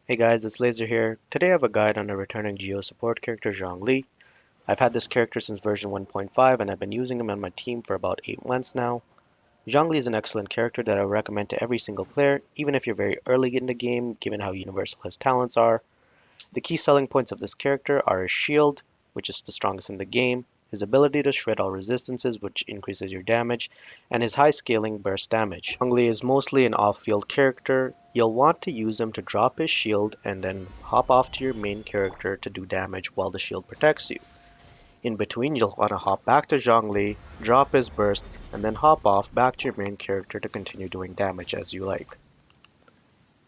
Hey guys, it's Laser here. Today I have a guide on a returning Geo support character, Zhongli. I've had this character since version 1.5 and I've been using him on my team for about 8 months now. Zhongli is an excellent character that I would recommend to every single player, even if you're very early in the game, given how universal his talents are. The key selling points of this character are his shield, which is the strongest in the game, his ability to shred all resistances, which increases your damage, and his high scaling burst damage. Zhongli is mostly an off-field character. You'll want to use him to drop his shield and then hop off to your main character to do damage while the shield protects you. In between, you'll want to hop back to Zhongli, drop his burst, and then hop off back to your main character to continue doing damage as you like.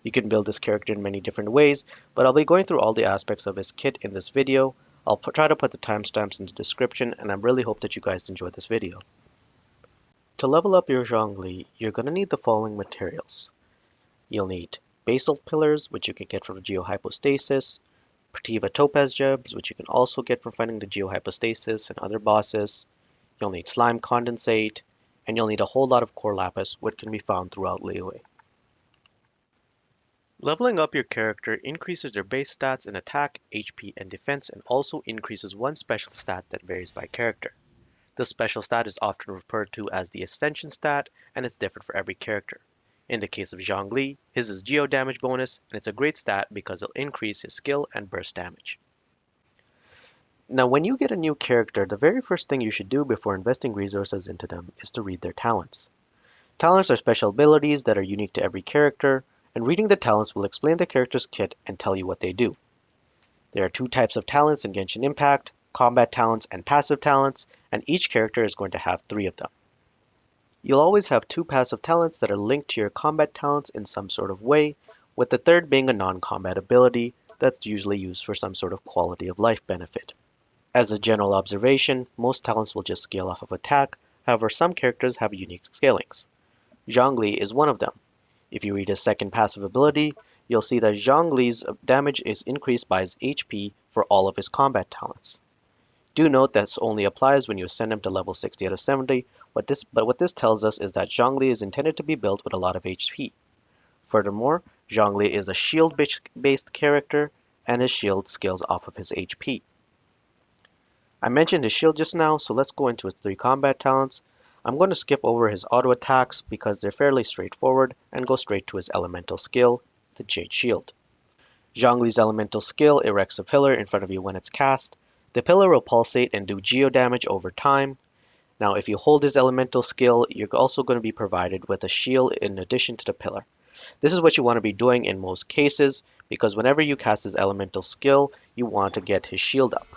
You can build this character in many different ways, but I'll be going through all the aspects of his kit in this video. I'll try to put the timestamps in the description, and I really hope that you guys enjoy this video. To level up your Zhongli, you're going to need the following materials. You'll need basalt pillars, which you can get from Geohypostasis, Prativa topaz gems, which you can also get from finding the Geohypostasis and other bosses. You'll need slime condensate, and you'll need a whole lot of core lapis, which can be found throughout Liyue. Leveling up your character increases their base stats in attack, HP, and defense, and also increases one special stat that varies by character. This special stat is often referred to as the Ascension stat, and it's different for every character. In the case of Zhongli, his is Geo damage bonus, and it's a great stat because it'll increase his skill and burst damage. Now, when you get a new character, the very first thing you should do before investing resources into them is to read their talents. Talents are special abilities that are unique to every character, and reading the talents will explain the character's kit and tell you what they do. There are two types of talents in Genshin Impact, combat talents and passive talents, and each character is going to have 3 of them. You'll always have 2 passive talents that are linked to your combat talents in some sort of way, with the third being a non-combat ability that's usually used for some sort of quality of life benefit. As a general observation, most talents will just scale off of attack, however some characters have unique scalings. Zhongli is one of them. If you read his second passive ability, you'll see that Zhongli's damage is increased by his HP for all of his combat talents. Do note this only applies when you ascend him to level 60 out of 70, but what this tells us is that Zhongli is intended to be built with a lot of HP. Furthermore, Zhongli is a shield-based character, and his shield scales off of his HP. I mentioned his shield just now, so let's go into his 3 combat talents. I'm going to skip over his auto attacks because they're fairly straightforward and go straight to his elemental skill, the Jade Shield. Zhongli's elemental skill erects a pillar in front of you when it's cast. The pillar will pulsate and do geo damage over time. Now if you hold his elemental skill, you're also going to be provided with a shield in addition to the pillar. This is what you want to be doing in most cases, because whenever you cast his elemental skill, you want to get his shield up.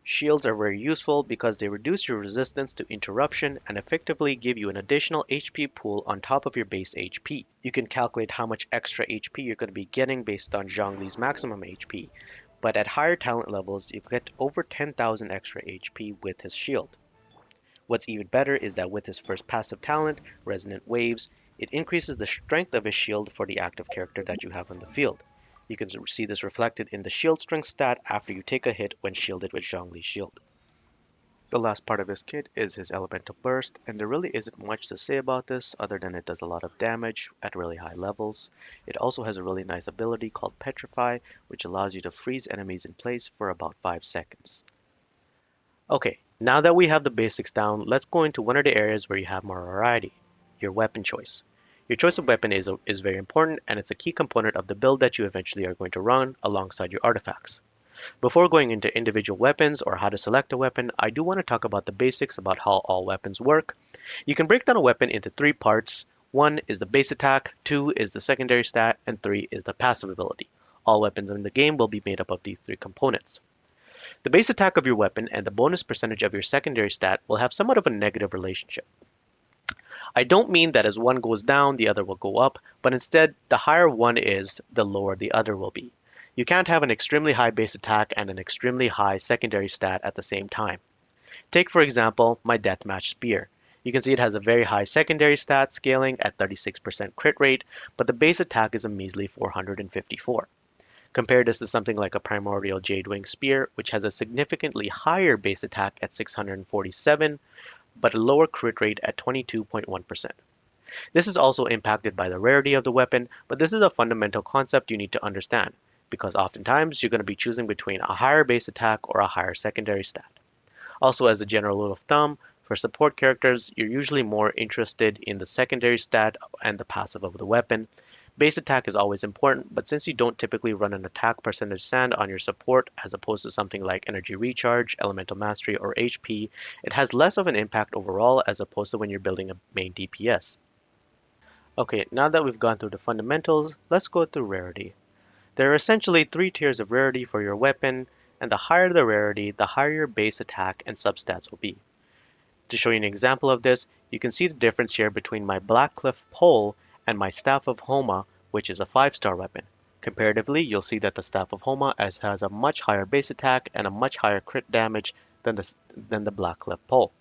Shields are very useful because they reduce your resistance to interruption and effectively give you an additional HP pool on top of your base HP. You can calculate how much extra HP you're going to be getting based on Zhongli's maximum HP, but at higher talent levels you get over 10,000 extra HP with his shield. What's even better is that with his first passive talent, Resonant Waves, it increases the strength of his shield for the active character that you have on the field. You can see this reflected in the shield strength stat after you take a hit when shielded with Zhongli's shield. The last part of his kit is his elemental burst, and there really isn't much to say about this other than it does a lot of damage at really high levels. It also has a really nice ability called Petrify, which allows you to freeze enemies in place for about 5 seconds. Okay, now that we have the basics down, let's go into one of the areas where you have more variety, your weapon choice. Your choice of weapon is very important, and it's a key component of the build that you eventually are going to run alongside your artifacts. Before going into individual weapons or how to select a weapon, I do want to talk about the basics about how all weapons work. You can break down a weapon into 3 parts. 1 is the base attack, 2 is the secondary stat, and 3 is the passive ability. All weapons in the game will be made up of these 3 components. The base attack of your weapon and the bonus percentage of your secondary stat will have somewhat of a negative relationship. I don't mean that as one goes down, the other will go up, but instead, the higher one is, the lower the other will be. You can't have an extremely high base attack and an extremely high secondary stat at the same time. Take, for example, my Deathmatch Spear. You can see it has a very high secondary stat scaling at 36% crit rate, but the base attack is a measly 454. Compare this to something like a Primordial Jadewing Spear, which has a significantly higher base attack at 647, but a lower crit rate at 22.1%. This is also impacted by the rarity of the weapon, but this is a fundamental concept you need to understand, because oftentimes you're going to be choosing between a higher base attack or a higher secondary stat. Also, as a general rule of thumb, for support characters, you're usually more interested in the secondary stat and the passive of the weapon. Base attack is always important, but since you don't typically run an attack percentage stand on your support as opposed to something like energy recharge, elemental mastery, or HP, it has less of an impact overall as opposed to when you're building a main DPS. Okay, now that we've gone through the fundamentals, let's go through rarity. There are essentially three tiers of rarity for your weapon, and the higher the rarity, the higher your base attack and substats will be. To show you an example of this, you can see the difference here between my Blackcliff pole and my Staff of Homa, which is a 5-star weapon. Comparatively, you'll see that the Staff of Homa has a much higher base attack and a much higher crit damage than the Blackcliff pole.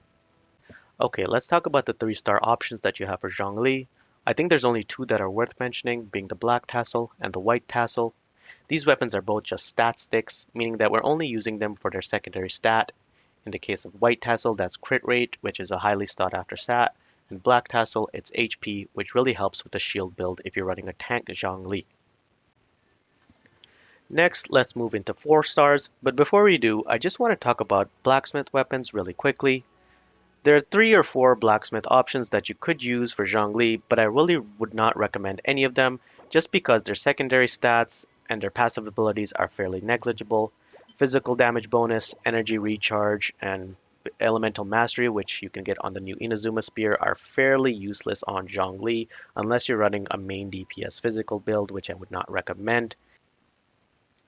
Okay, let's talk about the 3-star options that you have for Zhongli. I think there's only two that are worth mentioning, being the Black Tassel and the White Tassel. These weapons are both just stat sticks, meaning that we're only using them for their secondary stat. In the case of White Tassel, that's crit rate, which is a highly sought after stat, and Black Tassel, it's HP, which really helps with the shield build if you're running a tank Zhongli. Next, let's move into 4 stars, but before we do, I just want to talk about blacksmith weapons really quickly. There are 3 or 4 blacksmith options that you could use for Zhongli, but I really would not recommend any of them just because their secondary stats and their passive abilities are fairly negligible. Physical damage bonus, energy recharge, and elemental mastery, which you can get on the new Inazuma Spear, are fairly useless on Zhongli unless you're running a main DPS physical build, which I would not recommend.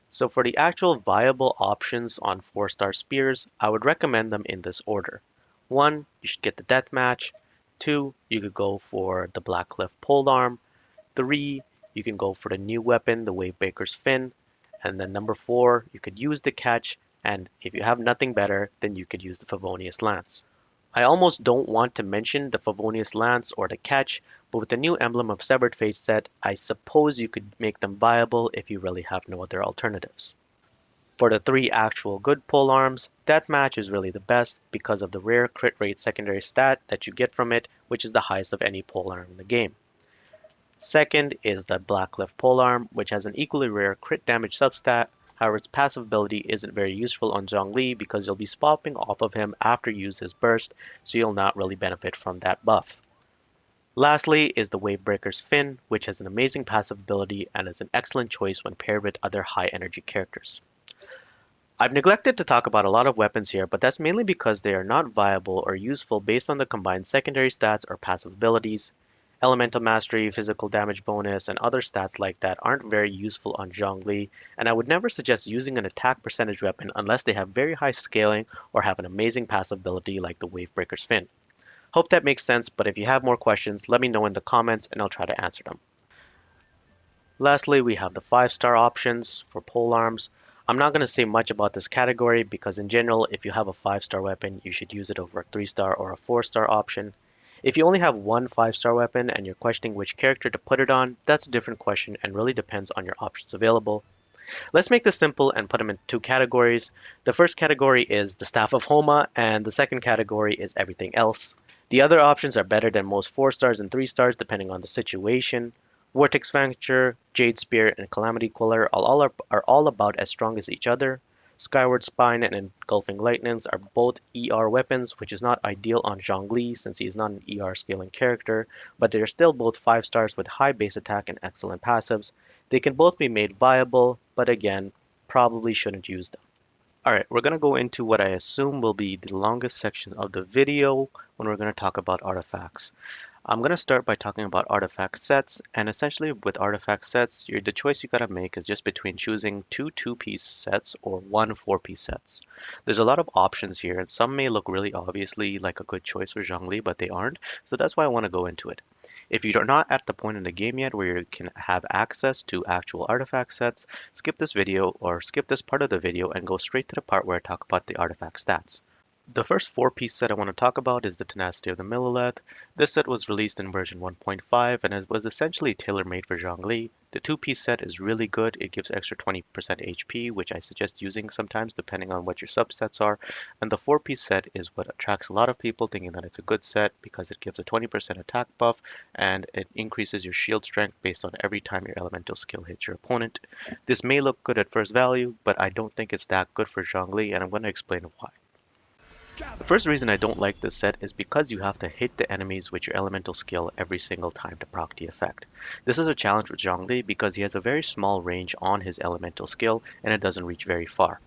So for the actual viable options on 4-star spears, I would recommend them in this order. 1, you should get the Deathmatch. 2, you could go for the Blackcliff Polearm. 3, you can go for the new weapon, the Wavebreaker's Fin. And then number 4, you could use the Catch, and if you have nothing better, then you could use the Favonius Lance. I almost don't want to mention the Favonius Lance or the Catch, but with the new Emblem of Severed Fate set, I suppose you could make them viable if you really have no other alternatives. For the 3 actual good polearms, Deathmatch is really the best because of the rare crit rate secondary stat that you get from it, which is the highest of any polearm in the game. Second is the Blackcliff polearm, which has an equally rare crit damage substat. However, its passive ability isn't very useful on Zhongli because you'll be swapping off of him after you use his burst, so you'll not really benefit from that buff. Lastly is the Wavebreaker's Fin, which has an amazing passive ability and is an excellent choice when paired with other high energy characters. I've neglected to talk about a lot of weapons here, but that's mainly because they are not viable or useful based on the combined secondary stats or passive abilities. Elemental Mastery, Physical Damage Bonus, and other stats like that aren't very useful on Zhongli, and I would never suggest using an attack percentage weapon unless they have very high scaling or have an amazing passive ability like the Wavebreaker's Fin. Hope that makes sense, but if you have more questions, let me know in the comments and I'll try to answer them. Lastly, we have the 5-star options for polearms. I'm not going to say much about this category because in general, if you have a 5-star weapon, you should use it over a 3-star or a 4-star option. If you only have one 5-star weapon and you're questioning which character to put it on, that's a different question and really depends on your options available. Let's make this simple and put them into 2 categories. The first category is the Staff of Homa, and the second category is everything else. The other options are better than most 4-stars and 3-stars depending on the situation. Vortex Vanisher, Jade Spear, and Calamity Queller are all about as strong as each other. Skyward Spine and Engulfing Lightnings are both ER weapons, which is not ideal on Zhongli since he is not an ER scaling character, but they are still both 5-stars with high base attack and excellent passives. They can both be made viable, but again, probably shouldn't use them. Alright, we're going to go into what I assume will be the longest section of the video when we're going to talk about artifacts. I'm going to start by talking about artifact sets, and essentially with artifact sets, the choice you got to make is just between choosing 2 2-piece sets or 1 4-piece sets. There's a lot of options here, and some may look really obviously like a good choice for Zhongli, but they aren't, so that's why I want to go into it. If you're not at the point in the game yet where you can have access to actual artifact sets, skip this video or skip this part of the video and go straight to the part where I talk about the artifact stats. The first four-piece set I want to talk about is the Tenacity of the Millilith. This set was released in version 1.5 and it was essentially tailor-made for Zhongli. The two-piece set is really good. It gives extra 20% HP, which I suggest using sometimes depending on what your subsets are. And the four-piece set is what attracts a lot of people thinking that it's a good set because it gives a 20% attack buff and it increases your shield strength based on every time your elemental skill hits your opponent. This may look good at first value, but I don't think it's that good for Zhongli and I'm going to explain why. The first reason I don't like this set is because you have to hit the enemies with your elemental skill every single time to proc the effect. This is a challenge with Zhongli because he has a very small range on his elemental skill and it doesn't reach very far.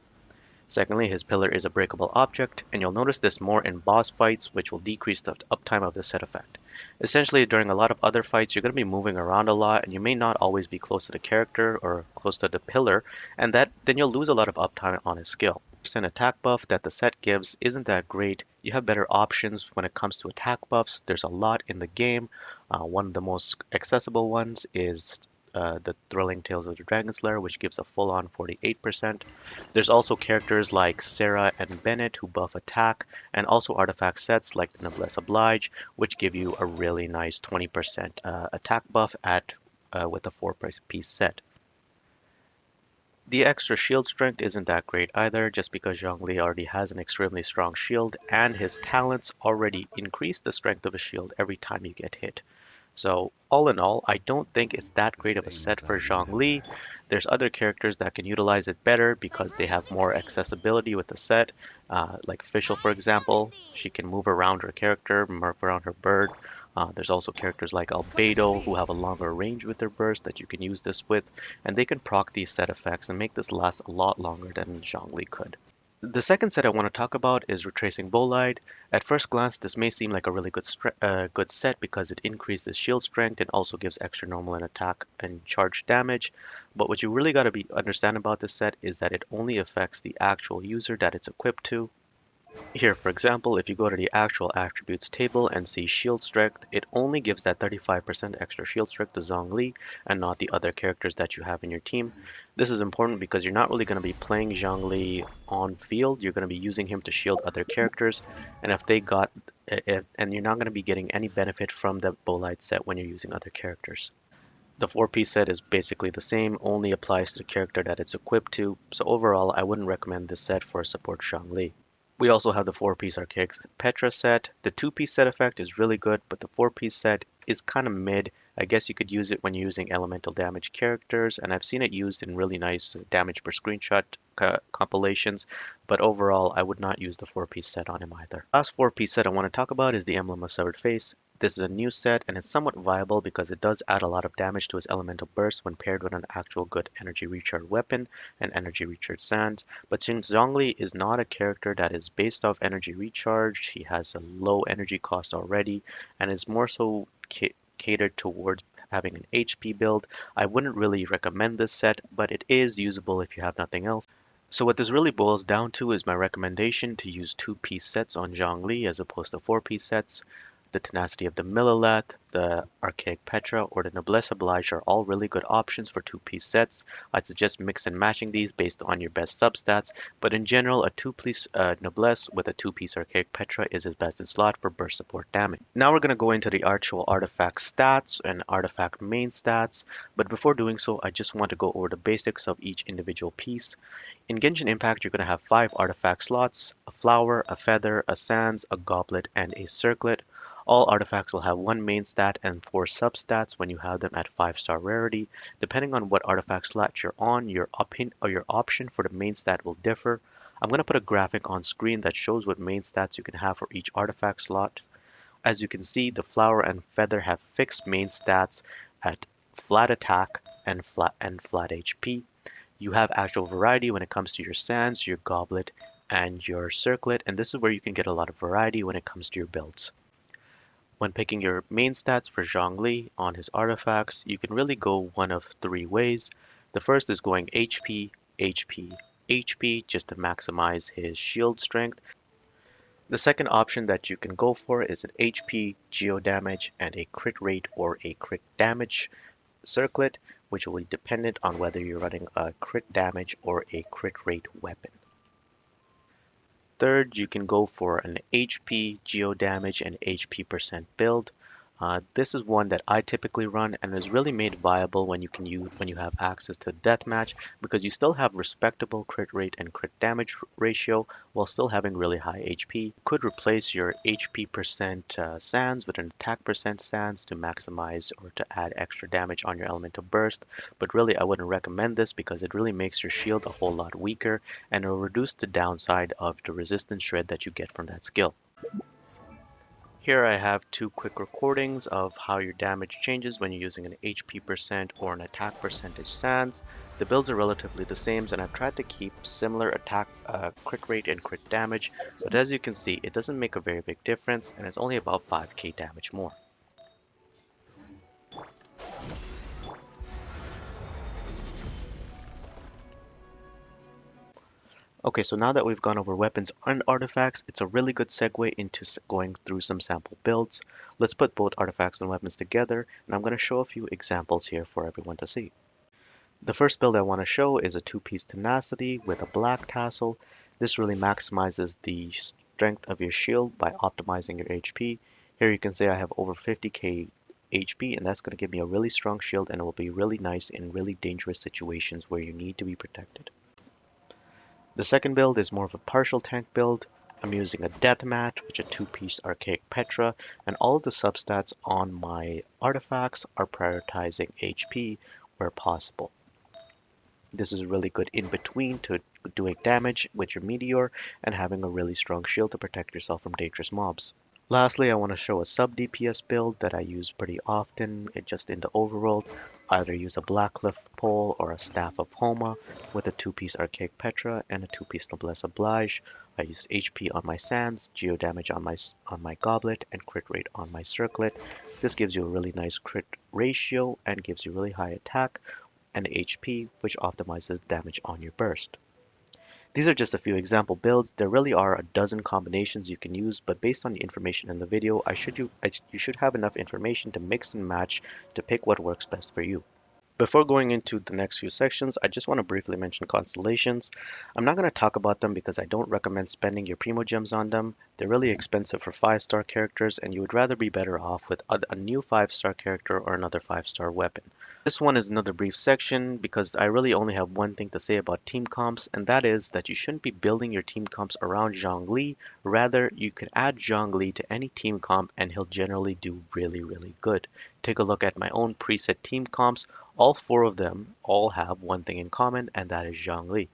Secondly, his pillar is a breakable object, and you'll notice this more in boss fights, which will decrease the uptime of the set effect. Essentially, during a lot of other fights, you're going to be moving around a lot, and you may not always be close to the character or close to the pillar, and then you'll lose a lot of uptime on his skill. Percent attack buff that the set gives isn't that great. You have better options when it comes to attack buffs. There's a lot in the game. One of the most accessible ones is the Thrilling Tales of the Dragon Slayer, which gives a full-on 48%. There's also characters like Sarah and Bennett who buff attack, and also artifact sets like the Noblesse Oblige, which give you a really nice 20% attack buff with a four-piece set. The extra shield strength isn't that great either, just because Zhongli already has an extremely strong shield, and his talents already increase the strength of a shield every time you get hit. So all in all, I don't think it's that great of a set for Zhongli. There's other characters that can utilize it better because they have more accessibility with the set. Like Fischl, for example, she can move around her character, move around her bird. There's also characters like Albedo who have a longer range with their burst that you can use this with, and they can proc these set effects and make this last a lot longer than Zhongli could. The second set I want to talk about is Retracing Bolide. At first glance, this may seem like a really good set because it increases shield strength and also gives extra normal and attack and charge damage. But what you really got to understand about this set is that it only affects the actual user that it's equipped to. Here, for example, if you go to the actual attributes table and see shield strength, it only gives that 35% extra shield strength to Zhongli and not the other characters that you have in your team. This is important because you're not really going to be playing Zhongli on field. You're going to be using him to shield other characters, and and you're not going to be getting any benefit from the Bolide set when you're using other characters. The four-piece set is basically the same, only applies to the character that it's equipped to, so overall I wouldn't recommend this set for a support Zhongli. We also have the four-piece Archaic Petra set. The two-piece set effect is really good, but the four-piece set is kind of mid. I guess you could use it when you're using elemental damage characters, and I've seen it used in really nice damage per screenshot compilations, but overall I would not use the four-piece set on him either. Last four-piece set I want to talk about is the Emblem of Severed Face. This is a new set and it's somewhat viable because it does add a lot of damage to his elemental burst when paired with an actual good energy recharge weapon and energy recharge sands. But since Zhongli is not a character that is based off energy recharge, he has a low energy cost already and is more so catered towards having an HP build. I wouldn't really recommend this set, but it is usable if you have nothing else. So what this really boils down to is my recommendation to use two-piece sets on Zhongli as opposed to four-piece sets. The Tenacity of the Millilith, the Archaic Petra, or the Noblesse Oblige are all really good options for two-piece sets. I'd suggest mix and matching these based on your best substats, but in general, a two-piece Noblesse with a two-piece Archaic Petra is his best in slot for burst support damage. Now we're going to go into the actual artifact stats and artifact main stats, but before doing so, I just want to go over the basics of each individual piece. In Genshin Impact, you're going to have 5 artifact slots: a flower, a feather, a sands, a goblet, and a circlet. All artifacts will have one main stat and 4 substats when you have them at 5-star rarity. Depending on what artifact slot you're on, your option for the main stat will differ. I'm going to put a graphic on screen that shows what main stats you can have for each artifact slot. As you can see, the flower and feather have fixed main stats at flat attack and flat HP. You have actual variety when it comes to your sands, your goblet, and your circlet, and this is where you can get a lot of variety when it comes to your builds. When picking your main stats for Zhongli on his artifacts, you can really go one of 3 ways. The first is going HP, HP, HP just to maximize his shield strength. The second option that you can go for is an HP, geo damage, and a crit rate or a crit damage circlet, which will be dependent on whether you're running a crit damage or a crit rate weapon. Third, you can go for an HP, geo damage, and HP percent build. This is one that I typically run and is really made viable when you have access to deathmatch because you still have respectable crit rate and crit damage ratio while still having really high HP. You could replace your HP percent sands with an attack percent sands to maximize or to add extra damage on your elemental burst, but really I wouldn't recommend this because it really makes your shield a whole lot weaker and it will reduce the downside of the resistance shred that you get from that skill. Here I have two quick recordings of how your damage changes when you're using an HP percent or an attack percentage sans. The builds are relatively the same and I've tried to keep similar attack crit rate and crit damage, but as you can see it doesn't make a very big difference and it's only about 5k damage more. Okay, so now that we've gone over weapons and artifacts, it's a really good segue into going through some sample builds. Let's put both artifacts and weapons together, and I'm going to show a few examples here for everyone to see. The first build I want to show is a two-piece Tenacity with a black tassel. This really maximizes the strength of your shield by optimizing your HP. Here you can see I have over 50k HP, and that's going to give me a really strong shield, and it will be really nice in really dangerous situations where you need to be protected. The second build is more of a partial tank build. I'm using a deathmatch, which is a two-piece archaic Petra, and all of the substats on my artifacts are prioritizing HP where possible. This is really good in between to doing damage with your meteor and having a really strong shield to protect yourself from dangerous mobs. Lastly, I want to show a sub DPS build that I use pretty often just in the overworld. Either use a Blackcliff pole or a Staff of Homa with a two-piece Archaic Petra and a two-piece Noblesse Oblige. I use HP on my Sands, Geo damage on my Goblet, and crit rate on my Circlet. This gives you a really nice crit ratio and gives you really high attack and HP, which optimizes damage on your burst. These are just a few example builds. There really are a dozen combinations you can use, but based on the information in the video, you should have enough information to mix and match to pick what works best for you. Before going into the next few sections, I just want to briefly mention Constellations. I'm not going to talk about them because I don't recommend spending your Primo Gems on them. They're really expensive for 5-star characters and you would rather be better off with a new 5-star character or another 5-star weapon. This one is another brief section because I really only have one thing to say about team comps, and that is that you shouldn't be building your team comps around Zhongli. Rather, you can add Zhongli to any team comp and he'll generally do really good. Take a look at my own preset team comps. All 4 of them all have one thing in common, and that is Zhongli.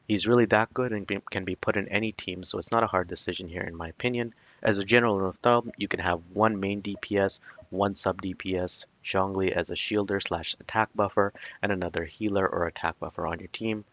He's really that good and can be put in any team, so it's not a hard decision here in my opinion. As a general rule of thumb, you can have one main DPS, one sub DPS, Zhongli as a shielder slash attack buffer, and another healer or attack buffer on your team.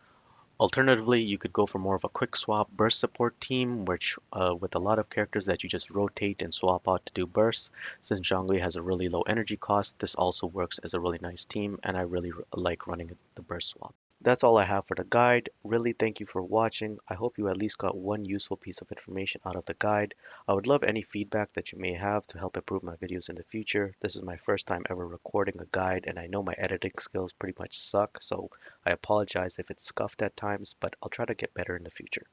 Alternatively, you could go for more of a quick swap burst support team, which with a lot of characters that you just rotate and swap out to do bursts. Since Zhongli has a really low energy cost, this also works as a really nice team, and I really like running the burst swap. That's all I have for the guide. Really thank you for watching. I hope you at least got one useful piece of information out of the guide. I would love any feedback that you may have to help improve my videos in the future. This is my first time ever recording a guide and I know my editing skills pretty much suck, so I apologize if it's scuffed at times, but I'll try to get better in the future.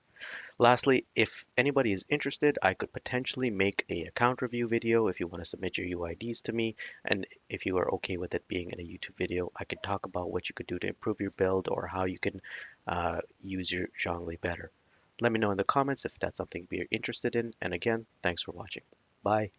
Lastly, if anybody is interested, I could potentially make a account review video if you want to submit your UIDs to me. And if you are okay with it being in a YouTube video, I could talk about what you could do to improve your build or how you can use your Zhongli better. Let me know in the comments if that's something you're interested in. And again, thanks for watching. Bye.